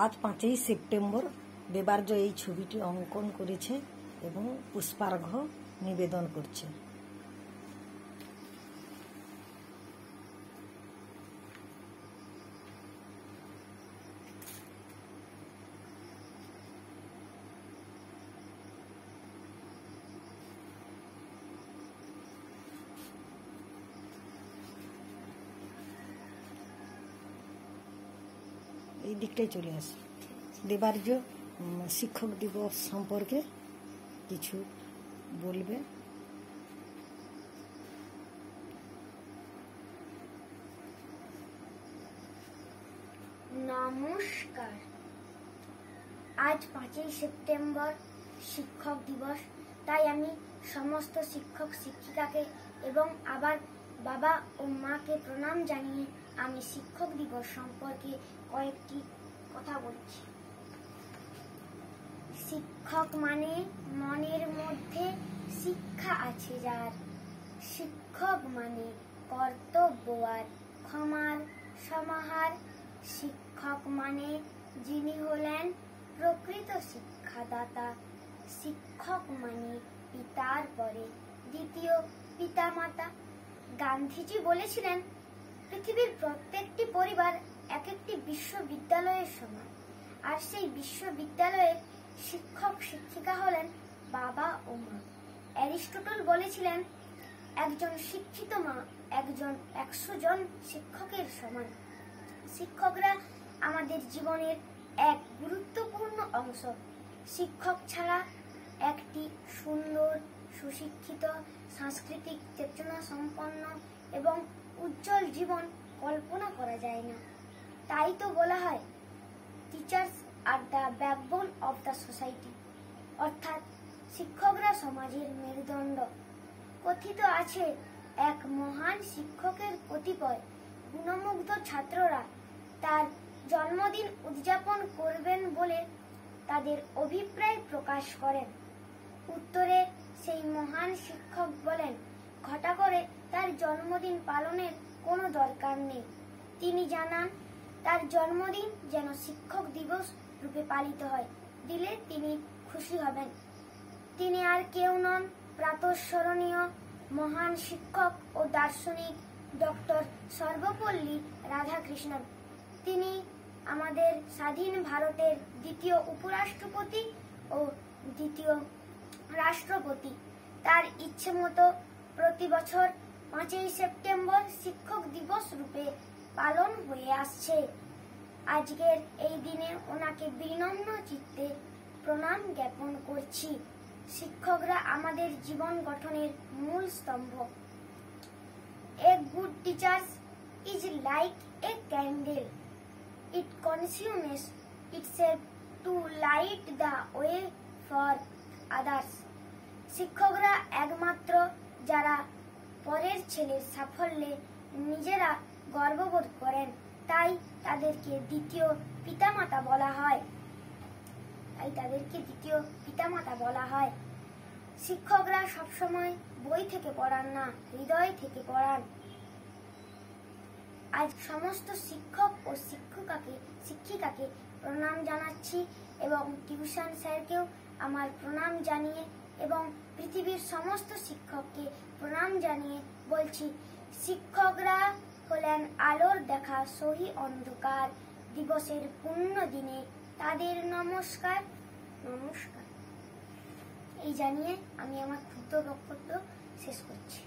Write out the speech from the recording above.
আজ 5ই সেপ্টেম্বর দেবার্য এই ছবিটি অঙ্কন করেছে এবং পুষ্পার্ঘ্য নিবেদন করছে। এই দিকটাই চলে আসে। দেবার্য শিক্ষক দিবস সম্পর্কে কিছু বলবে। নমস্কার। আজ 5ই সেপ্টেম্বর শিক্ষক দিবস, তাই আমি সমস্ত শিক্ষক শিক্ষিকাকে এবং আবার বাবা ও মাকে প্রণাম জানিয়ে আমি শিক্ষক দিবস সম্পর্কে কয়েকটি কথা বলছি। শিক্ষক মানে মনের মধ্যে শিক্ষা আছে যার, শিক্ষক মানে কর্তব্য আর ক্ষমার সমাহার, শিক্ষক মানে যিনি হলেন প্রকৃত শিক্ষাদাতা, শিক্ষক মানে পিতার পরে দ্বিতীয় পিতামাতা। গান্ধীজি বলেছিলেন, পৃথিবীর প্রত্যেকটি পরিবার এক একটি বিশ্ববিদ্যালয়ের সমান, আর সেই বিশ্ববিদ্যালয়ের শিক্ষক শিক্ষিকা হলেন বাবা ও মা। অ্যারিস্টটল বলেছিলেন, একজন শিক্ষিত মা একজন 100 জন শিক্ষকের সমান। শিক্ষকরা আমাদের জীবনের এক গুরুত্বপূর্ণ অংশ। শিক্ষক ছাড়া একটি সুন্দর, সুশিক্ষিত, সাংস্কৃতিক চেতনা সম্পন্ন এবং উজ্জ্বল জীবন কল্পনা করা যায় না। তাই তো বলা হয়, teachers are the backbone of the society, অর্থাৎ শিক্ষকরা সমাজের মেরুদণ্ড। কথিত আছে, এক মহান শিক্ষকের কতিপয় গুণমুগ্ধ ছাত্ররা তার জন্মদিন উদযাপন করবেন বলে তাদের অভিপ্রায় প্রকাশ করেন। উত্তরে সেই মহান শিক্ষক বলেন, ঘটা করে তার জন্মদিন পালনের কোনো দরকার নেই। তিনি জানান, তার জন্মদিন যেন শিক্ষক দিবস রূপে পালিত হয়, দিলে তিনি খুশি হবেন। তিনি আর কেউ নন, প্রাতঃস্মরণীয় মহান শিক্ষক ও দার্শনিক ডক্টর সর্বপল্লী রাধাকৃষ্ণন। তিনি আমাদের স্বাধীন ভারতের দ্বিতীয় উপরাষ্ট্রপতি ও দ্বিতীয় রাষ্ট্রপতি। তার ইচ্ছে মতো প্রতি বছর 5ই সেপ্টেম্বর শিক্ষক দিবস রূপে পালন হয়ে আসছে। আজকের এই দিনে ওনাকে বিনম্র চিত্তে প্রণাম জ্ঞাপন করছি। শিক্ষকরা আমাদের জীবন গঠনের মূল স্তম্ভ। A good teacher is like a candle. It consumes itself to light the way for others. শিক্ষকরা একমাত্র যারা পরের ছেলের সাফল্যে নিজেরা গর্ববোধ করেন, তাই তাদেরকে দ্বিতীয় পিতামাতা বলা হয়। শিক্ষকরা সবসময় বই থেকে পড়ান না, হৃদয় থেকে পড়ান। আজ সমস্ত শিক্ষক ও শিক্ষিকাকে প্রণাম জানাচ্ছি এবং টিউশন স্যারকেও আমার প্রণাম জানিয়ে এবং পৃথিবীর সমস্ত শিক্ষককে প্রণাম জানিয়ে বলছি, শিক্ষকরা হলেন আলোর দেখা সহি অন্ধকার। দিবসের পূর্ণ দিনে তাদের নমস্কার। এই জানিয়ে আমি আমার ক্ষুদ্র বক্তব্য শেষ করছি।